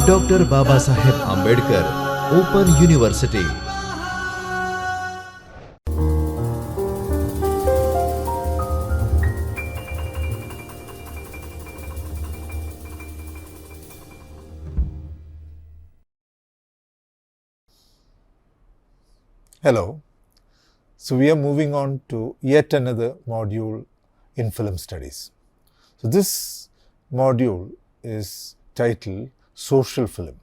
Dr. Babasaheb Ambedkar Open University. Hello. So we are moving on to yet another module in film studies. So this module is titled Social Film,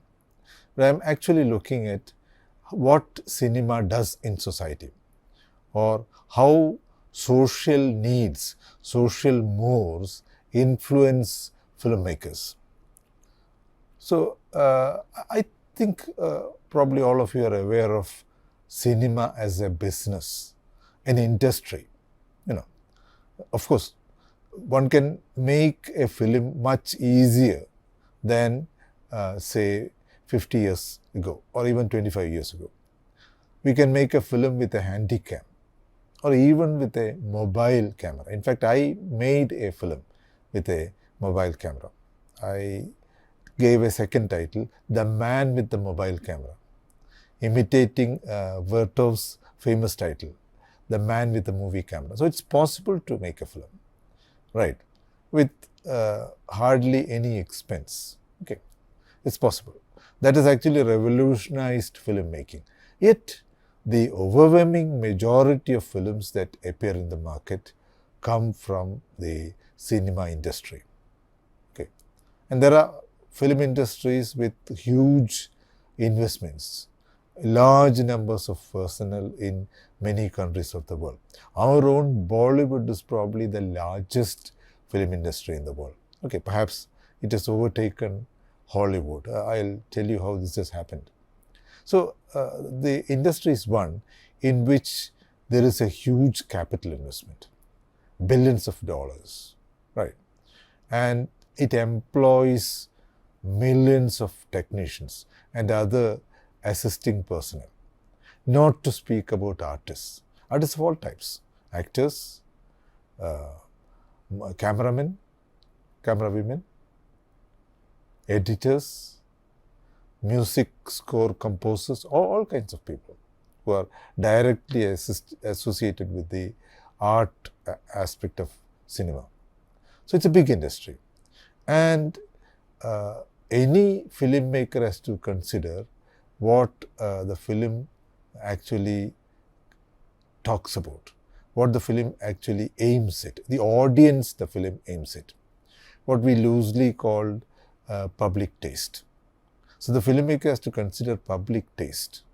where I'm actually looking at what cinema does in society, or how social needs, social mores influence filmmakers. So I think probably all of you are aware of cinema as a business, an industry. Of course, one can make a film much easier than say 50 years ago or even 25 years ago. We can make a film with a handy cam or even with a mobile camera. In fact, I made a film with a mobile camera. I gave a second title, The Man with the Mobile Camera, imitating Vertov's famous title, The Man with the Movie Camera. So it's possible to make a film, right, with hardly any expense. Okay, it's possible. That has actually revolutionized filmmaking. Yet, the overwhelming majority of films that appear in the market come from the cinema industry. Okay, and there are film industries with huge investments, large numbers of personnel in many countries of the world. Our own Bollywood is probably the largest film industry in the world. Okay, perhaps it has overtaken Hollywood. I'll tell you how this has happened. So the industry is one in which there is a huge capital investment, billions of dollars, right? And it employs millions of technicians and other assisting personnel. Not to speak about artists of all types, actors, cameramen, camerawomen, editors, music score composers, all kinds of people who are directly associated with the art aspect of cinema. So it's a big industry. And any filmmaker has to consider what the film actually talks about, what the film actually aims at, the audience the film aims at, what we loosely call public taste. So the filmmaker has to consider public taste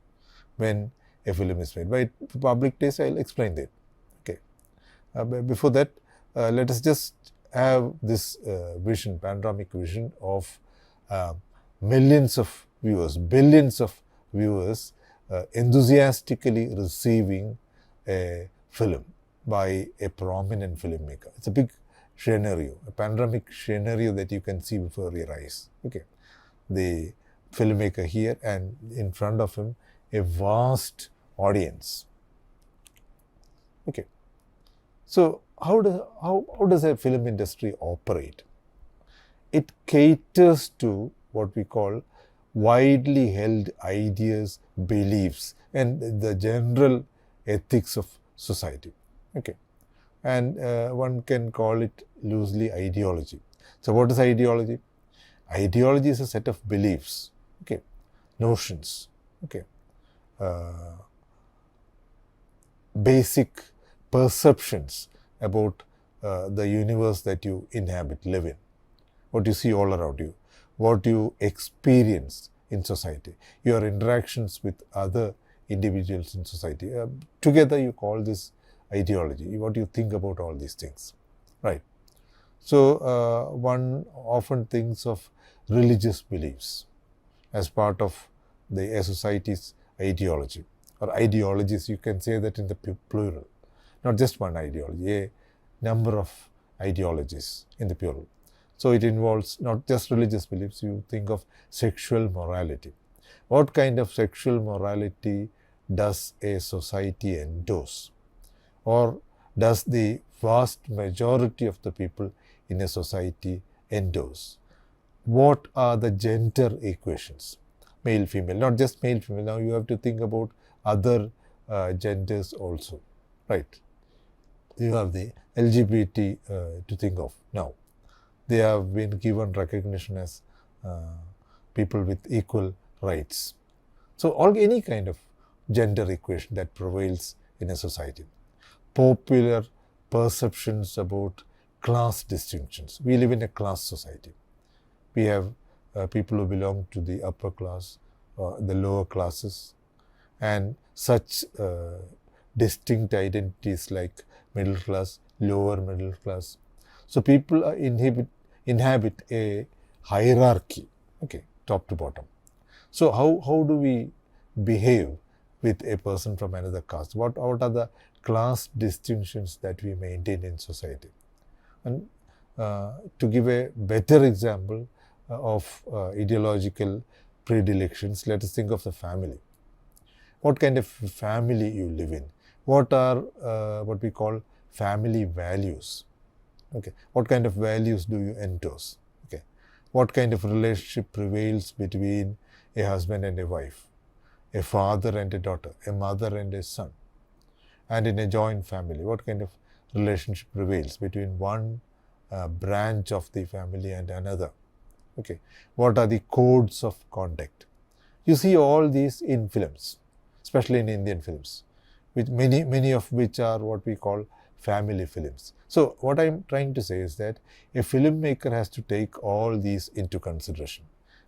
when a film is made. By public taste, I'll explain that. Okay. Before that, let us just have this vision, panoramic vision of millions of viewers, billions of viewers enthusiastically receiving a film by a prominent filmmaker. It's a big scenario, a panoramic scenario that you can see before your eyes. Okay, the filmmaker here, and in front of him a vast audience. Okay, so how does a film industry operate? It caters to what we call widely held ideas, beliefs, and the general ethics of society. Okay, and one can call it loosely ideology. So what is ideology? Ideology is a set of beliefs, okay, notions, okay, basic perceptions about the universe that you inhabit, live in, what you see all around you, what you experience in society, your interactions with other individuals in society. Together you call this ideology, what you think about all these things, right? So one often thinks of religious beliefs as part of a society's ideology, or ideologies, you can say that in the plural, not just one ideology, a number of ideologies in the plural. So it involves not just religious beliefs, you think of sexual morality. What kind of sexual morality does a society endorse? Or does the vast majority of the people in a society endorse? what are the gender equations, male, female, not just male, female. Now you have to think about other genders also, right? You have the LGBT to think of now. They have been given recognition as people with equal rights. So any kind of gender equation that prevails in a society. Popular perceptions about class distinctions. We live in a class society. We have people who belong to the upper class, the lower classes, and such distinct identities like middle class, lower middle class. So people inhabit a hierarchy, okay, top to bottom. So how do we behave with a person from another caste? What are the class distinctions that we maintain in society? And to give a better example of ideological predilections, let us think of the family. What kind of family you live in? What are what we call family values? Okay, what kind of values do you endorse? Okay, what kind of relationship prevails between a husband and a wife, a father and a daughter, a mother and a son, and in a joint family? What kind of relationship prevails between one branch of the family and another? Okay, what are the codes of conduct? You see all these in films, especially in Indian films, which many of which are what we call family films. So what I'm trying to say is that a filmmaker has to take all these into consideration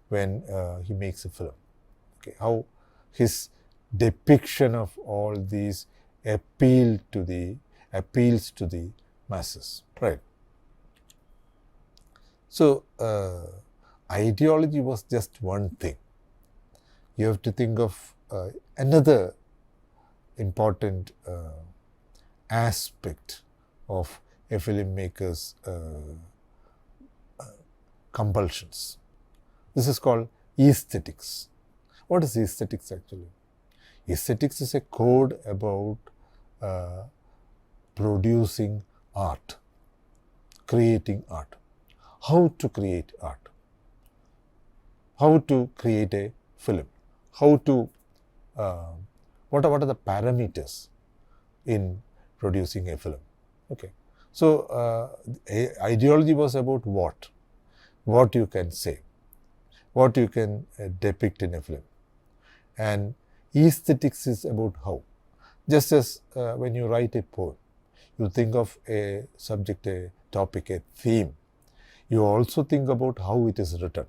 when he makes a film. Okay, how his depiction of all these appeals to the masses, right? So ideology was just one thing. You have to think of another important aspect of a filmmaker's compulsions. This is called aesthetics. What is aesthetics actually? Aesthetics is a code about producing art, creating art. How to create art, how to create a film, how to, what are the parameters in producing a film. Okay, so ideology was about what you can say, what you can depict in a film, and aesthetics is about how. Just as when you write a poem, you think of a subject, a topic, a theme. You also think about how it is written.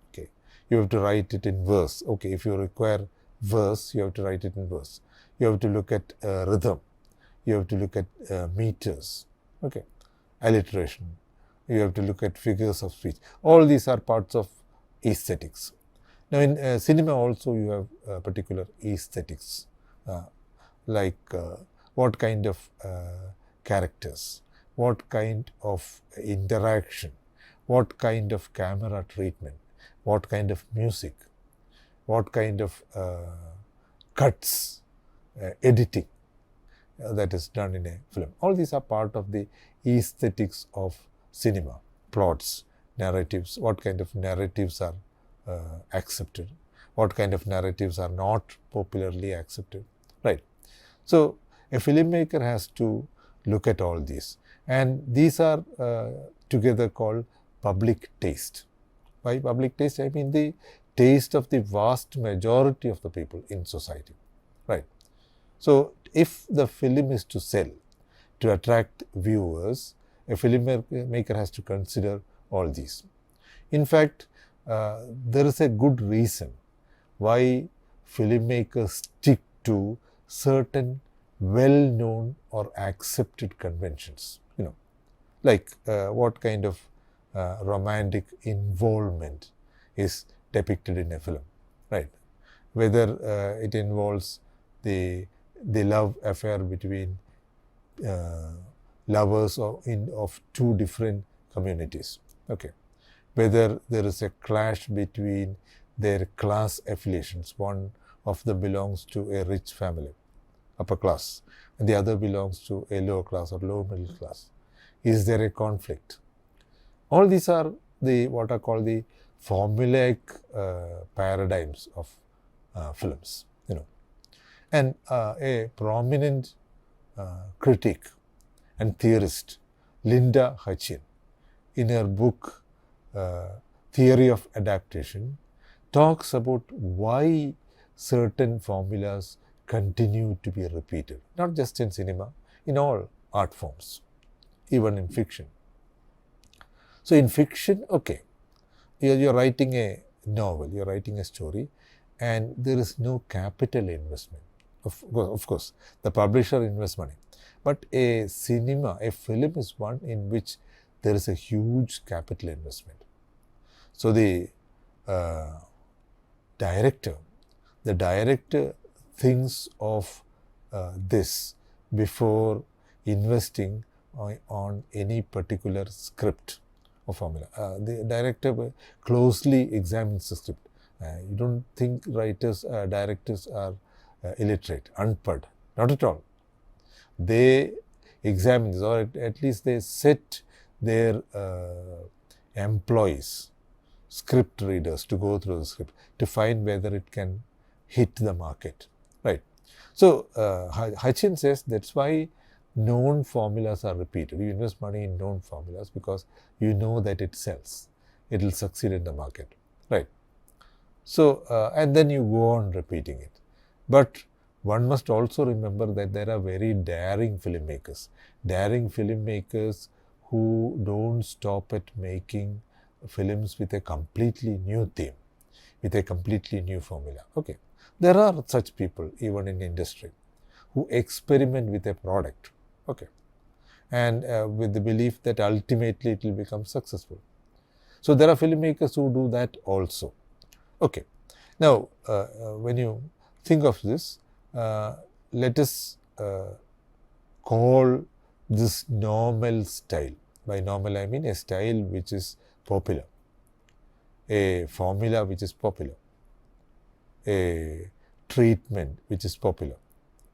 Okay, you have to write it in verse. Okay, if you require verse, you have to write it in verse. You have to look at rhythm. You have to look at meters. Okay, alliteration. You have to look at figures of speech. All these are parts of aesthetics. Now in cinema also you have particular aesthetics, like what kind of characters, what kind of interaction, what kind of camera treatment, what kind of music, what kind of cuts, editing that is done in a film. All these are part of the aesthetics of cinema. Plots, narratives, what kind of narratives are accepted, what kind of narratives are not popularly accepted, right? So a filmmaker has to look at all these, and these are together called public taste. By public taste, I mean the taste of the vast majority of the people in society, right? So if the film is to sell, to attract viewers, a filmmaker has to consider all these. In fact, there is a good reason why filmmakers stick to certain well-known or accepted conventions. You know, like what kind of romantic involvement is depicted in a film, right? Whether it involves the love affair between lovers of two different communities. Okay, whether there is a clash between their class affiliations. One of them belongs to a rich family, upper class, and the other belongs to a lower class or lower middle class. Is there a conflict? All these are the what are called the formulaic paradigms of films, And a prominent critic and theorist, Linda Hutchin, in her book Theory of Adaptation, talks about why certain formulas continue to be repeated, not just in cinema, in all art forms, even in fiction. So in fiction, okay, you're writing a novel, you're writing a story, and there is no capital investment. Of course, the publisher invests money. But a film is one in which there is a huge capital investment. So the director thinks of this before investing on any particular script or formula. The director closely examines the script. You don't think directors are illiterate, unpad. Not at all. They examine this, or at least they set their employees, script readers, to go through the script to find whether it can hit the market, right? So Hutchin says that's why known formulas are repeated. You invest money in known formulas because you know that it sells. It will succeed in the market, right? So, and then you go on repeating it. But one must also remember that there are very daring filmmakers who don't stop at making films with a completely new theme, with a completely new formula. Okay, there are such people even in industry who experiment with a product, okay, and with the belief that ultimately it will become successful. So there are filmmakers who do that also. Okay, now when you think of this, let us call this normal style. By normal I mean a style which is popular, a formula which is popular, a treatment which is popular,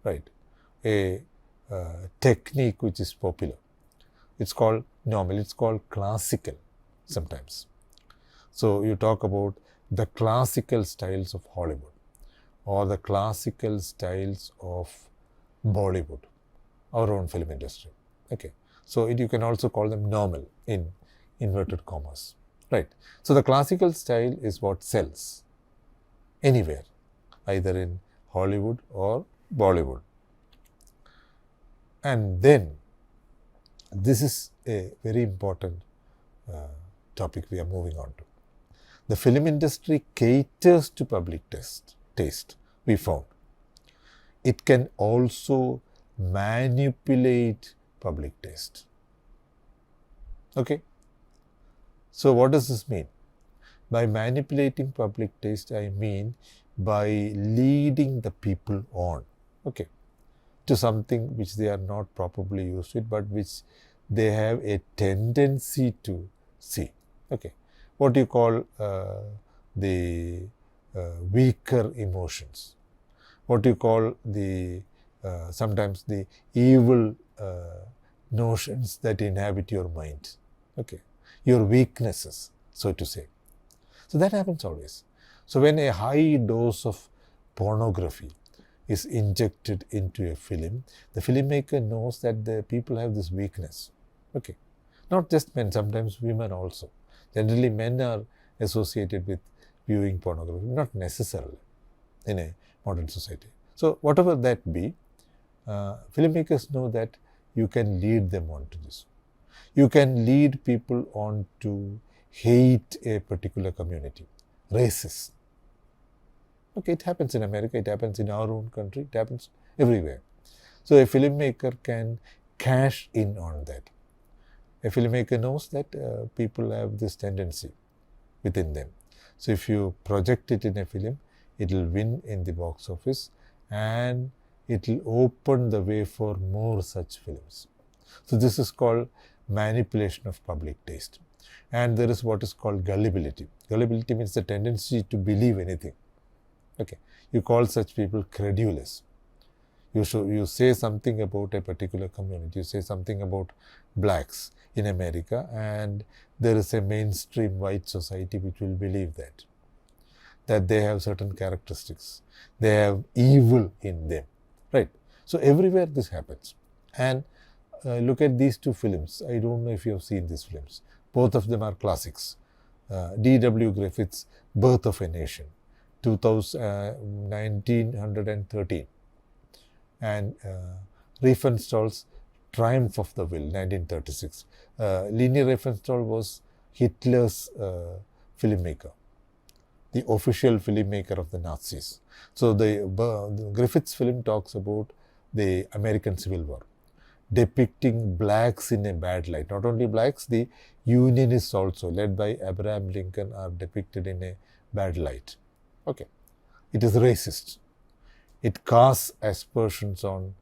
right? A technique which is popular. It's called normal, it's called classical sometimes. So you talk about the classical styles of Hollywood or the classical styles of Bollywood, our own film industry. Okay, so you can also call them normal in inverted commas, right? So the classical style is what sells anywhere, either in Hollywood or Bollywood. And then this is a very important topic we are moving on to. The film industry caters to public taste, we found. It can also manipulate public taste. Okay? So what does this mean? By manipulating public taste, I mean by leading the people on, okay, to something which they are not probably used to, but which they have a tendency to see. Okay, what you call the weaker emotions, what you call the sometimes the evil notions that inhabit your mind, okay, your weaknesses, so to say. So that happens always. So when a high dose of pornography is injected into a film, the filmmaker knows that the people have this weakness. Okay, not just men, sometimes women also. Generally, men are associated with viewing pornography, not necessarily in a modern society. So whatever that be, filmmakers know that you can lead them on to this. You can lead people on to hate a particular community, racist. Okay, it happens in America, it happens in our own country, it happens everywhere. So a filmmaker can cash in on that. A filmmaker knows that people have this tendency within them. So if you project it in a film, it will win in the box office and it will open the way for more such films. So this is called manipulation of public taste. And there is what is called gullibility. Gullibility means the tendency to believe anything. Okay, you call such people credulous. You say something about a particular community, you say something about blacks in America, and there is a mainstream white society which will believe that they have certain characteristics, they have evil in them, right? So everywhere this happens. And look at these two films. I don't know if you have seen these films. Both of them are classics. D.W. Griffith's Birth of a Nation, 1913, and Riefenstahl's Triumph of the Will, 1936. Leni Riefenstahl was Hitler's filmmaker, the official filmmaker of the Nazis. So the Griffith's film talks about the American Civil War, depicting blacks in a bad light. Not only blacks, the Unionists also, led by Abraham Lincoln, are depicted in a bad light. Okay. It is racist. It casts aspersions on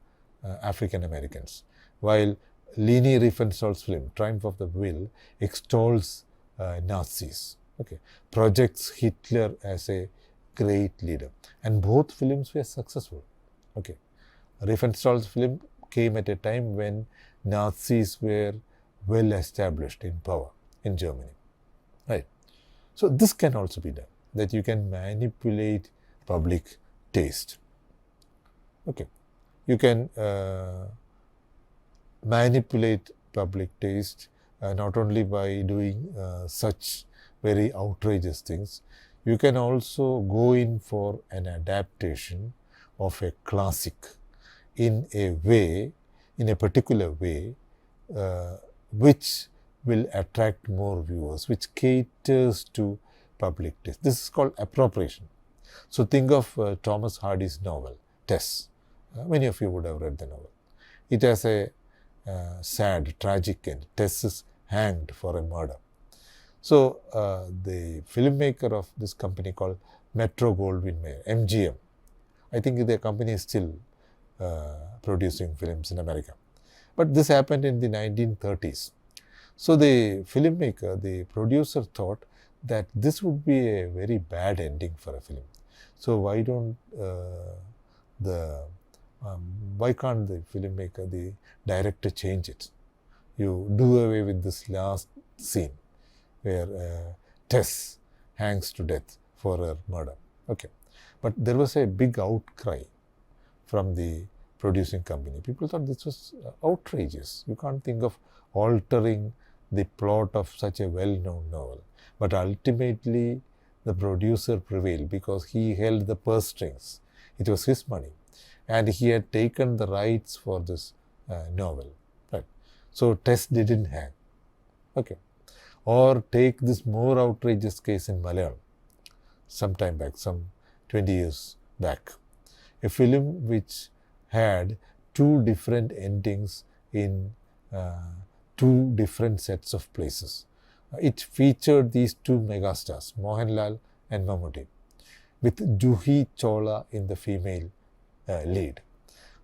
African Americans. While Leni Riefenstahl's film, Triumph of the Will, extols Nazis. Okay. Projects Hitler as a great leader. And both films were successful. Okay. Riefenstahl's film came at a time when Nazis were well established in power in Germany, right? So this can also be done, that you can manipulate public taste. Okay, you can manipulate public taste not only by doing such very outrageous things, you can also go in for an adaptation of a classic in a way, in a particular way, which will attract more viewers, which caters to public taste. This is called appropriation. So think of Thomas Hardy's novel, Tess. Many of you would have read the novel. It has a sad, tragic end. Tess is hanged for a murder. So the filmmaker of this company called Metro-Goldwyn-Mayer, MGM, I think the company is still producing films in America. But this happened in the 1930s. So the filmmaker, the producer thought that this would be a very bad ending for a film. So why can't the filmmaker, the director, change it? You do away with this last scene where Tess hangs to death for her murder. Okay. But there was a big outcry from the producing company. People thought this was outrageous. You can't think of altering the plot of such a well-known novel. But ultimately, the producer prevailed because he held the purse strings. It was his money. And he had taken the rights for this novel. Right. So Tess didn't hang. Okay. Or take this more outrageous case in Malayalam, some time back, some 20 years back. A film which had two different endings in two different sets of places. It featured these two megastars, Mohanlal and Mammootty, with Juhi Chawla in the female lead.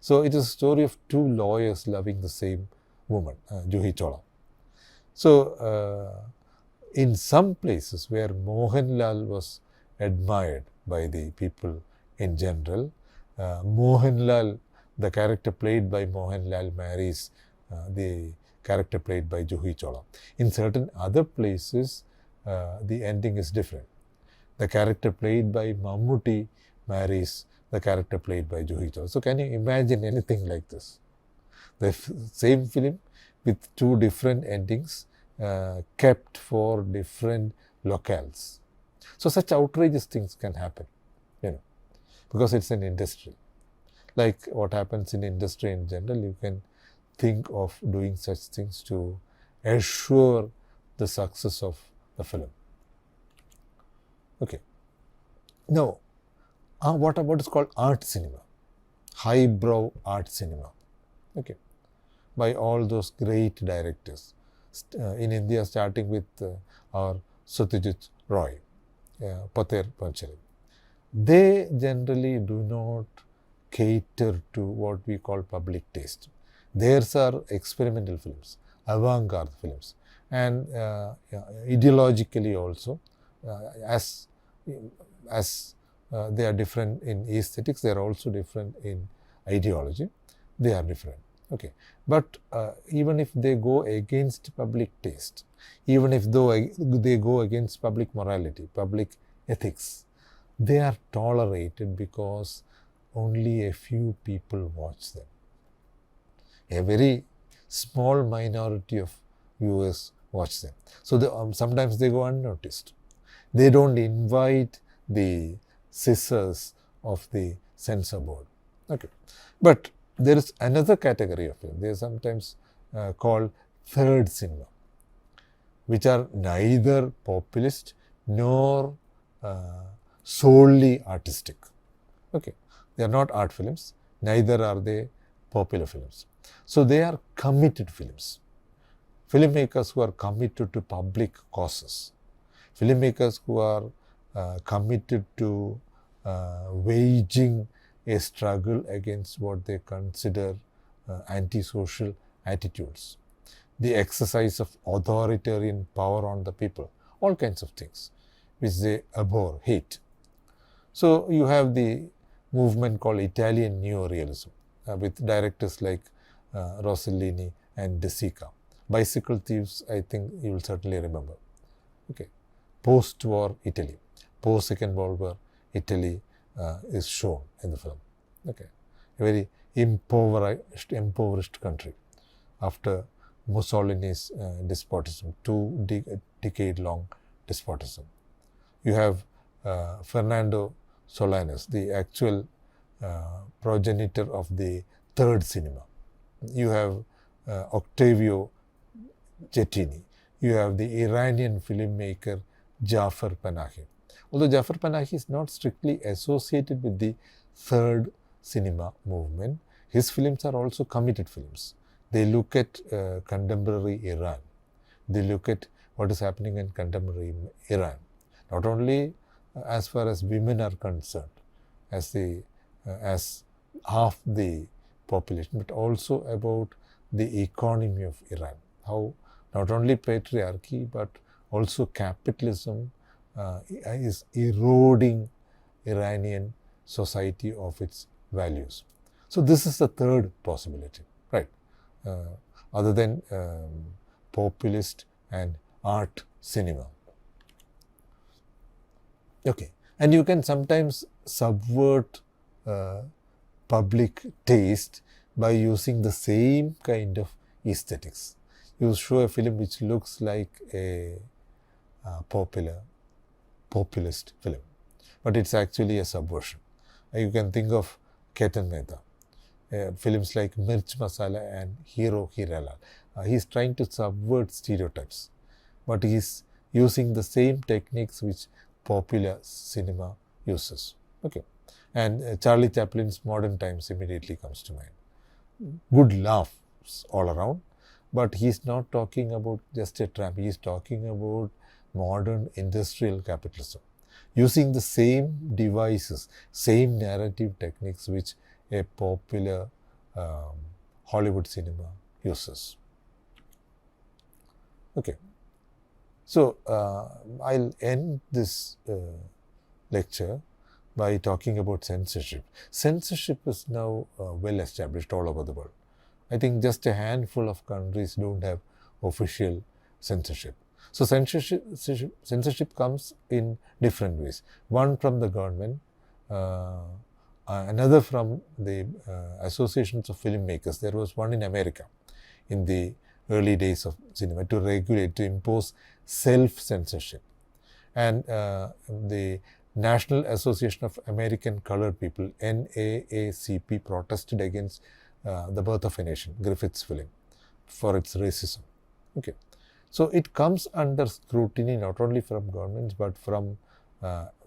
So it is a story of two lawyers loving the same woman, Juhi Chawla. So in some places where Mohanlal was admired by the people in general, Mohanlal, the character played by Mohanlal, marries the character played by Juhi Chawla. In certain other places, the ending is different. The character played by Mammootty marries the character played by Juhi Chawla. So can you imagine anything like this? The same film with two different endings kept for different locales. So such outrageous things can happen, because it's an industry. Like what happens in industry in general, you can think of doing such things to assure the success of the film. Okay. Now, what is called art cinema? Highbrow art cinema. Okay. By all those great directors. In India, starting with our Satyajit Roy, Pather Panchali. They generally do not cater to what we call public taste. Theirs are experimental films, avant-garde films, and ideologically also, as they are different in aesthetics, they are also different in ideology, they are different. Okay, but even if they go against public taste, even if they go against public morality, public ethics, they are tolerated because only a few people watch them. A very small minority of viewers watch them. So sometimes they go unnoticed. They don't invite the scissors of the censor board. Okay, but there is another category of film. They are sometimes called third cinema, which are neither populist nor solely artistic. Okay, they are not art films, neither are they popular films. So they are committed films. Filmmakers who are committed to public causes. Filmmakers who are committed to waging a struggle against what they consider antisocial attitudes, the exercise of authoritarian power on the people, all kinds of things which they abhor, hate. So you have the movement called Italian neorealism with directors like Rossellini and De Sica. Bicycle Thieves, I think you will certainly remember. Okay, post-war Italy, post-Second World War Italy is shown in the film. Okay, a very impoverished country after Mussolini's despotism, decade-long despotism. You have Fernando Solanas, the actual progenitor of the third cinema. You have Octavio Cettini. You have the Iranian filmmaker Jafar Panahi. Although Jafar Panahi is not strictly associated with the third cinema movement, his films are also committed films. They look at contemporary Iran. They look at what is happening in contemporary Iran. Not only as far as women are concerned, as half the population, but also about the economy of Iran. How not only patriarchy, but also capitalism is eroding Iranian society of its values. So this is the third possibility, right? Other than populist and art cinema. Okay, and you can sometimes subvert public taste by using the same kind of aesthetics. You show a film which looks like a populist film, but it's actually a subversion. You can think of Ketan Mehta, films like Mirch Masala and Hero Hiralal. He's trying to subvert stereotypes, but he's using the same techniques which popular cinema uses. Okay, and Charlie Chaplin's Modern Times immediately comes to mind. Good laughs all around, but he's not talking about just a tramp. He's talking about modern industrial capitalism, using the same devices, same narrative techniques which a popular Hollywood cinema uses. Okay, so I'll end this lecture by talking about censorship. Censorship is now well established all over the world. I think just a handful of countries don't have official censorship. So censorship comes in different ways. One from the government, another from the associations of filmmakers. There was one in America in the early days of cinema to regulate, to impose self-censorship. And the National Association of American Colored People, NAACP, protested against The Birth of a Nation, Griffith's film, for its racism. Okay, so it comes under scrutiny not only from governments but from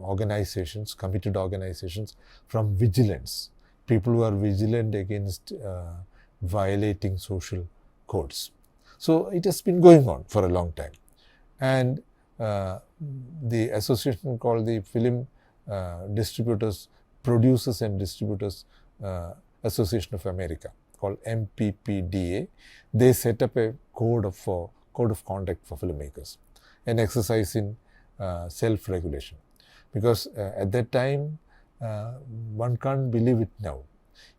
organizations, committed organizations, from vigilance, people who are vigilant against violating social codes. So it has been going on for a long time. And the association called the Film Distributors, Producers and Distributors Association of America, called MPPDA, they set up a code of conduct for filmmakers, an exercise in self-regulation. Because at that time, one can't believe it now,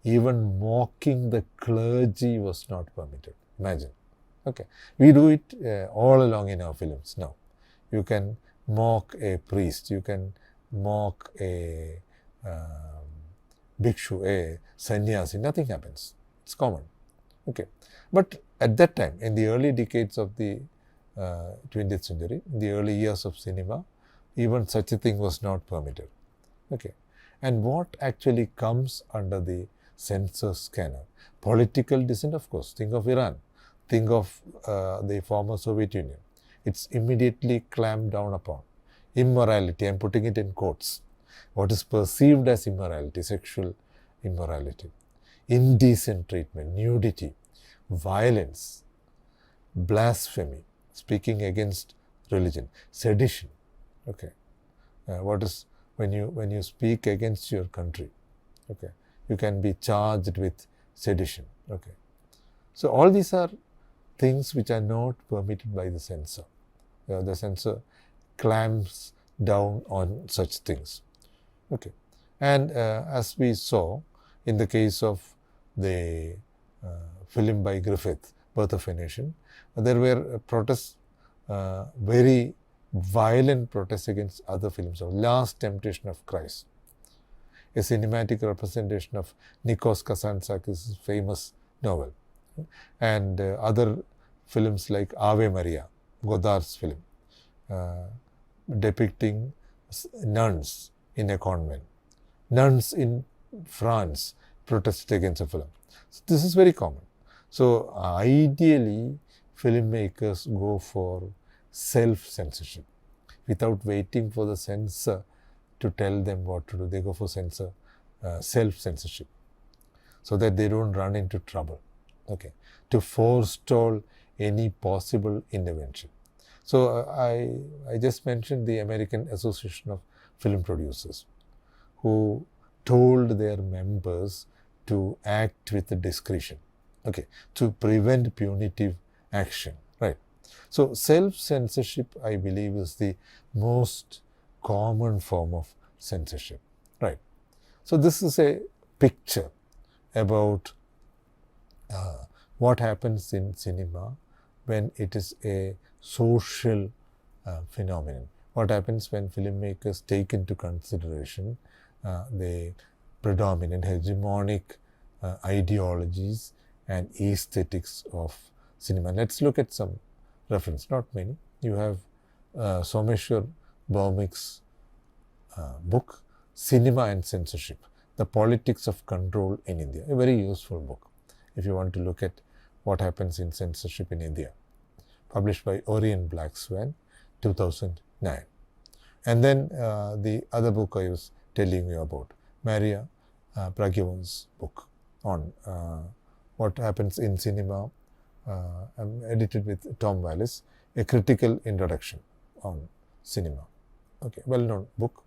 Even mocking the clergy was not permitted. Imagine. Okay, we do it all along in our films now. You can mock a priest, you can mock a bhikshu, a sannyasi, nothing happens. It's common. Okay, but at that time, in the early decades of the 20th century, in the early years of cinema, even such a thing was not permitted. Okay, and what actually comes under the censor scanner? Political dissent, of course. Think of Iran. Think of the former Soviet Union. It's immediately clamped down upon. Immorality, I'm putting it in quotes. What is perceived as immorality, sexual immorality, indecent treatment, nudity, violence, blasphemy, speaking against religion, sedition. Okay, what is when you speak against your country? Okay, you can be charged with sedition. Okay, so all these are things which are not permitted by the censor. The censor clamps down on such things. Okay, and as we saw in the case of the film by Griffith, Birth of a Nation, there were protests, very violent protests against other films. So Last Temptation of Christ, a cinematic representation of Nikos Kazantzakis' famous novel, and other films like Ave Maria, Godard's film, depicting nuns in a convent. Nuns in France protested against a film. So this is very common. So ideally, filmmakers go for self-censorship. Without waiting for the censor to tell them what to do, they go for self-censorship, so that they don't run into trouble. Okay, to forestall any possible intervention. So I just mentioned the American Association of Film Producers, who told their members to act with discretion, okay, to prevent punitive action, right? So self-censorship, I believe, is the most common form of censorship, right? So this is a picture about what happens in cinema when it is a social phenomenon. What happens when filmmakers take into consideration the predominant hegemonic ideologies and aesthetics of cinema. Let's look at some reference, not many. You have Someshwar Bhaumik's book, Cinema and Censorship, The Politics of Control in India, a very useful book if you want to look at what happens in censorship in India, published by Orion Black Swan, 2009. And then the other book I was telling you about, Maria Pragyovan's book on what happens in cinema, edited with Tom Wallis, a critical introduction on cinema. Okay, well-known book,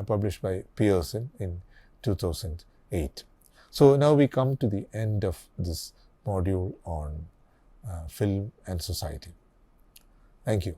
published by Pearson in 2008. So now we come to the end of this module on film and society. Thank you.